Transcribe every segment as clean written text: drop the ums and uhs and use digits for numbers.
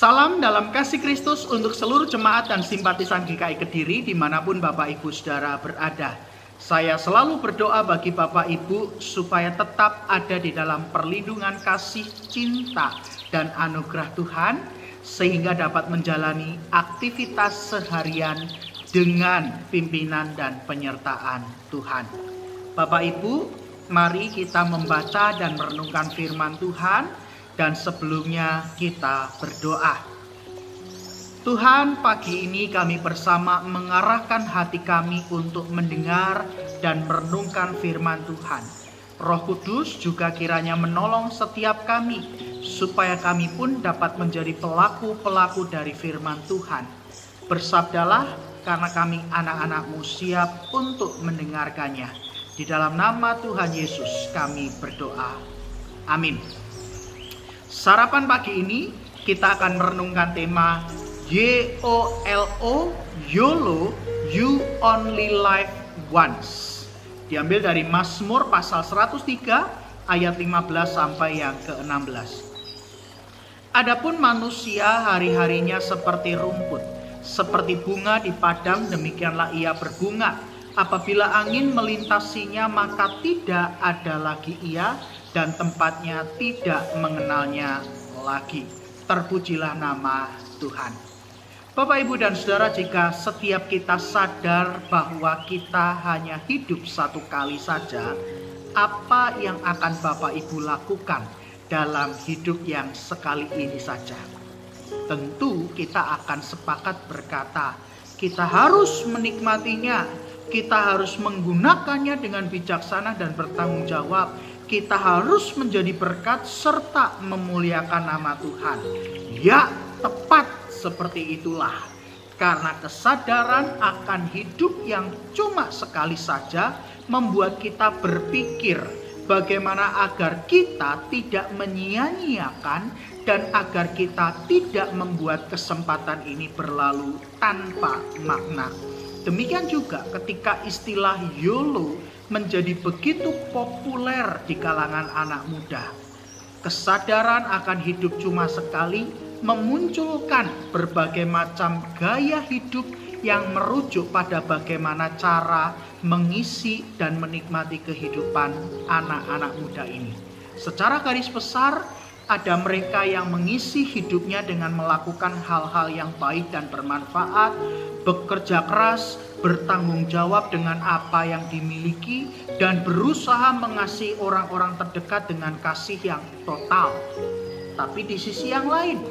Salam dalam kasih Kristus untuk seluruh jemaat dan simpatisan GKI Kediri dimanapun Bapak Ibu Saudara berada. Saya selalu berdoa bagi Bapak Ibu supaya tetap ada di dalam perlindungan kasih, cinta, dan anugerah Tuhan, sehingga dapat menjalani aktivitas seharian dengan pimpinan dan penyertaan Tuhan. Bapak Ibu, mari kita membaca dan merenungkan firman Tuhan. Dan sebelumnya kita berdoa. Tuhan, pagi ini kami bersama mengarahkan hati kami untuk mendengar dan merenungkan firman Tuhan. Roh Kudus juga kiranya menolong setiap kami, supaya kami pun dapat menjadi pelaku-pelaku dari firman Tuhan. Bersabdalah, karena kami anak-anak-Mu siap untuk mendengarkannya. Di dalam nama Tuhan Yesus kami berdoa. Amin. Sarapan pagi ini kita akan merenungkan tema YOLO, YOLO, You Only Live Once. Diambil dari Mazmur pasal 103 ayat 15 sampai yang ke-16. Adapun manusia hari-harinya seperti rumput, seperti bunga di padang, demikianlah ia berbunga. Apabila angin melintasinya, maka tidak ada lagi ia, dan tempatnya tidak mengenalnya lagi. Terpujilah nama Tuhan. Bapak, Ibu, dan Saudara, jika setiap kita sadar bahwa kita hanya hidup satu kali saja, apa yang akan Bapak Ibu lakukan dalam hidup yang sekali ini saja? Tentu kita akan sepakat berkata, kita harus menikmatinya, kita harus menggunakannya dengan bijaksana dan bertanggung jawab. Kita harus menjadi berkat serta memuliakan nama Tuhan. Ya, tepat seperti itulah. Karena kesadaran akan hidup yang cuma sekali saja membuat kita berpikir bagaimana agar kita tidak menyia-nyiakan dan agar kita tidak membuat kesempatan ini berlalu tanpa makna. Demikian juga ketika istilah YOLO menjadi begitu populer di kalangan anak muda. Kesadaran akan hidup cuma sekali memunculkan berbagai macam gaya hidup yang merujuk pada bagaimana cara mengisi dan menikmati kehidupan anak-anak muda ini. Secara garis besar, ada mereka yang mengisi hidupnya dengan melakukan hal-hal yang baik dan bermanfaat, bekerja keras, bertanggung jawab dengan apa yang dimiliki, dan berusaha mengasihi orang-orang terdekat dengan kasih yang total. Tapi di sisi yang lain,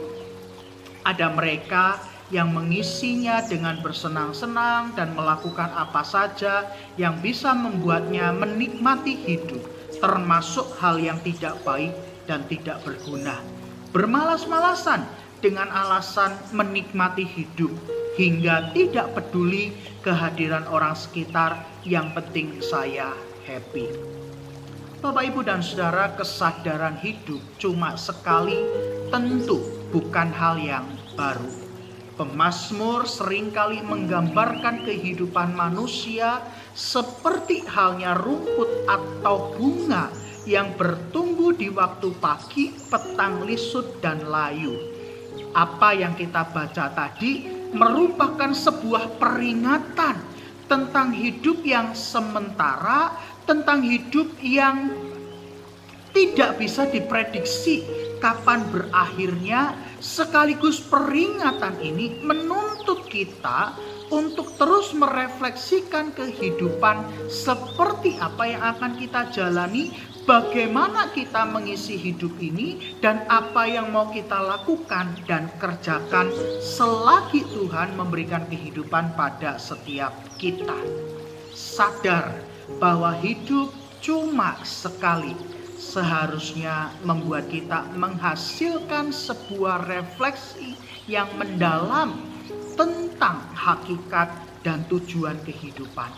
ada mereka yang mengisinya dengan bersenang-senang dan melakukan apa saja yang bisa membuatnya menikmati hidup, termasuk hal yang tidak baik dan tidak berguna. Bermalas-malasan dengan alasan menikmati hidup, hingga tidak peduli kehadiran orang sekitar, yang penting saya happy. Bapak, Ibu, dan Saudara, kesadaran hidup cuma sekali tentu bukan hal yang baru. Pemazmur seringkali menggambarkan kehidupan manusia seperti halnya rumput atau bunga yang bertumbuh di waktu pagi, petang, lisut, dan layu. Apa yang kita baca tadi merupakan sebuah peringatan tentang hidup yang sementara, tentang hidup yang tidak bisa diprediksi kapan berakhirnya, sekaligus peringatan ini menuntut kita untuk terus merefleksikan kehidupan seperti apa yang akan kita jalani, bagaimana kita mengisi hidup ini, dan apa yang mau kita lakukan dan kerjakan selagi Tuhan memberikan kehidupan pada setiap kita. Sadar bahwa hidup cuma sekali seharusnya membuat kita menghasilkan sebuah refleksi yang mendalam tentang hakikat dan tujuan kehidupan.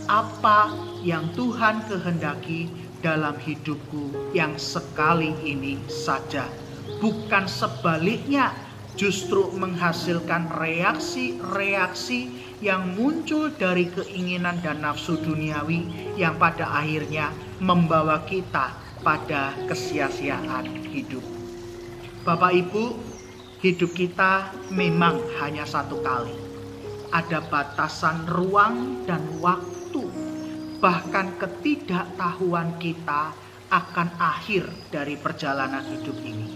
Apa yang Tuhan kehendaki dalam hidupku yang sekali ini saja, bukan sebaliknya, justru menghasilkan reaksi-reaksi yang muncul dari keinginan dan nafsu duniawi yang pada akhirnya membawa kita pada kesia-siaan hidup. Bapak, Ibu, hidup kita memang hanya satu kali. Ada batasan ruang dan waktu, bahkan ketidaktahuan kita akan akhir dari perjalanan hidup ini.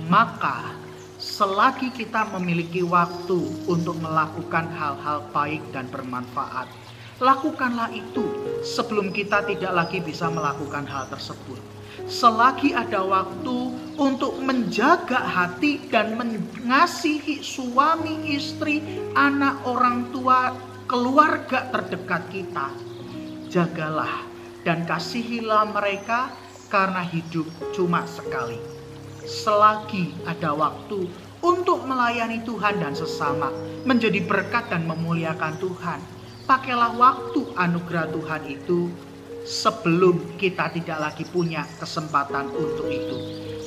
Maka selagi kita memiliki waktu untuk melakukan hal-hal baik dan bermanfaat, lakukanlah itu sebelum kita tidak lagi bisa melakukan hal tersebut. Selagi ada waktu untuk menjaga hati dan mengasihi suami, istri, anak, orang tua, keluarga terdekat kita, jagalah dan kasihilah mereka karena hidup cuma sekali. Selagi ada waktu untuk melayani Tuhan dan sesama, menjadi berkat dan memuliakan Tuhan, pakailah waktu anugerah Tuhan itu sebelum kita tidak lagi punya kesempatan untuk itu.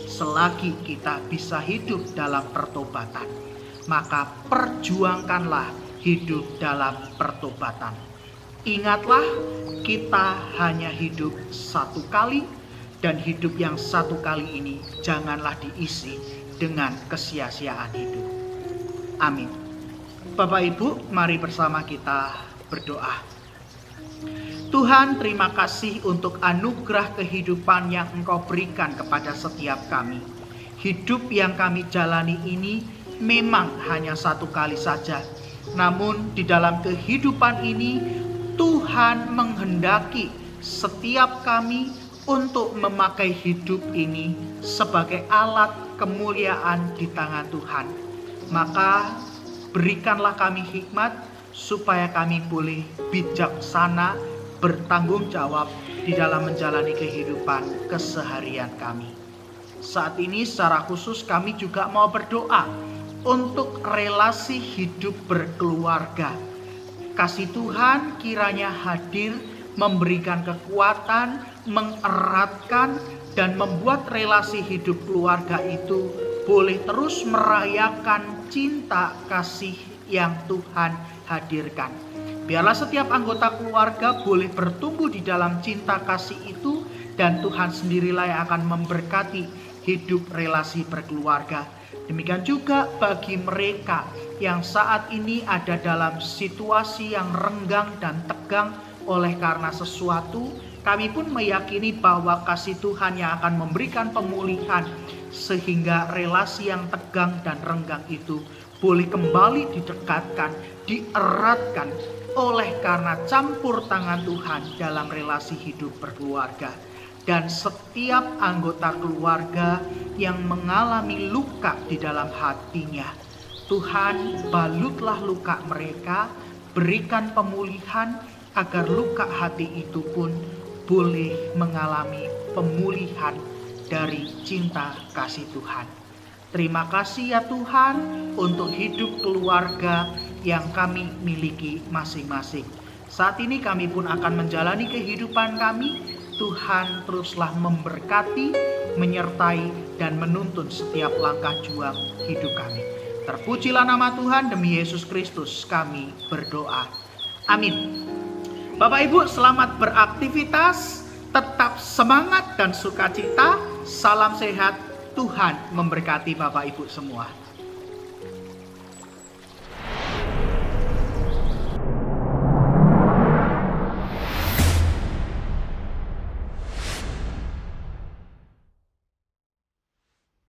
Selagi kita bisa hidup dalam pertobatan, maka perjuangkanlah hidup dalam pertobatan. Ingatlah, kita hanya hidup satu kali, dan hidup yang satu kali ini janganlah diisi dengan kesia-siaan hidup. Amin. Bapak Ibu, mari bersama kita berdoa. Tuhan, terima kasih untuk anugerah kehidupan yang Engkau berikan kepada setiap kami. Hidup yang kami jalani ini memang hanya satu kali saja. Namun di dalam kehidupan ini, Tuhan menghendaki setiap kami untuk memakai hidup ini sebagai alat kemuliaan di tangan Tuhan. Maka berikanlah kami hikmat supaya kami boleh bijaksana, bertanggung jawab di dalam menjalani kehidupan keseharian kami. Saat ini secara khusus kami juga mau berdoa untuk relasi hidup berkeluarga. Kasih Tuhan kiranya hadir, memberikan kekuatan, mengeratkan, dan membuat relasi hidup keluarga itu boleh terus merayakan cinta kasih yang Tuhan hadirkan. Biarlah setiap anggota keluarga boleh bertumbuh di dalam cinta kasih itu, dan Tuhan sendirilah yang akan memberkati hidup relasi berkeluarga. Demikian juga bagi mereka yang saat ini ada dalam situasi yang renggang dan tegang oleh karena sesuatu, kami pun meyakini bahwa kasih Tuhan yang akan memberikan pemulihan, sehingga relasi yang tegang dan renggang itu boleh kembali didekatkan, dieratkan oleh karena campur tangan Tuhan dalam relasi hidup berkeluarga. Dan setiap anggota keluarga yang mengalami luka di dalam hatinya, Tuhan balutlah luka mereka, berikan pemulihan agar luka hati itu pun boleh mengalami pemulihan dari cinta kasih Tuhan. Terima kasih ya Tuhan untuk hidup keluarga yang kami miliki masing-masing. Saat ini kami pun akan menjalani kehidupan kami. Tuhan teruslah memberkati, menyertai, dan menuntun setiap langkah juang hidup kami. Terpujilah nama Tuhan, demi Yesus Kristus kami berdoa. Amin. Bapak Ibu, selamat beraktivitas, tetap semangat dan sukacita. Salam sehat, Tuhan memberkati Bapak Ibu semua.